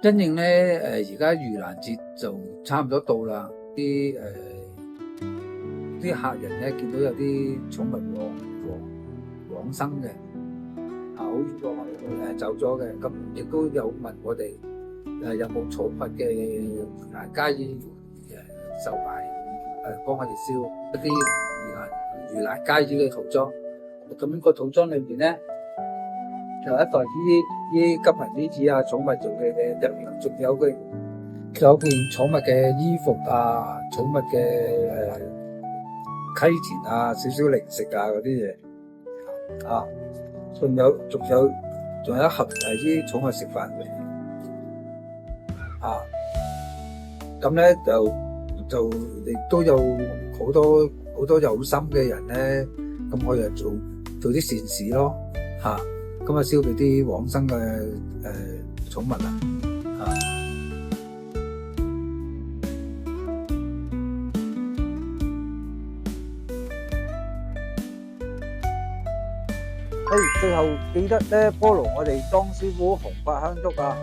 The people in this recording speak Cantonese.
因應咧而家盂蘭節就差唔多到啦，啲客人咧見到有啲寵物往生嘅，好遠走咗嘅，咁亦都有問我哋有冇寵物嘅介意售賣幫我哋燒一啲盂蘭佳衣嘅套裝。咁個套裝裏邊咧就一袋啲金銀衣紙啊，寵物做嘅入面，仲有件寵物嘅衣服啊，寵物嘅溪錢啊，少少零食啊嗰啲嘢啊，仲有一盒係啲寵物食飯嘅啊，咁咧就亦都有好多有心嘅人咧，咁我又做啲善事咯嚇。咁啊，燒俾啲往生嘅寵物啊！最後記得咧 follow 我哋莊師傅紅法香燭啊！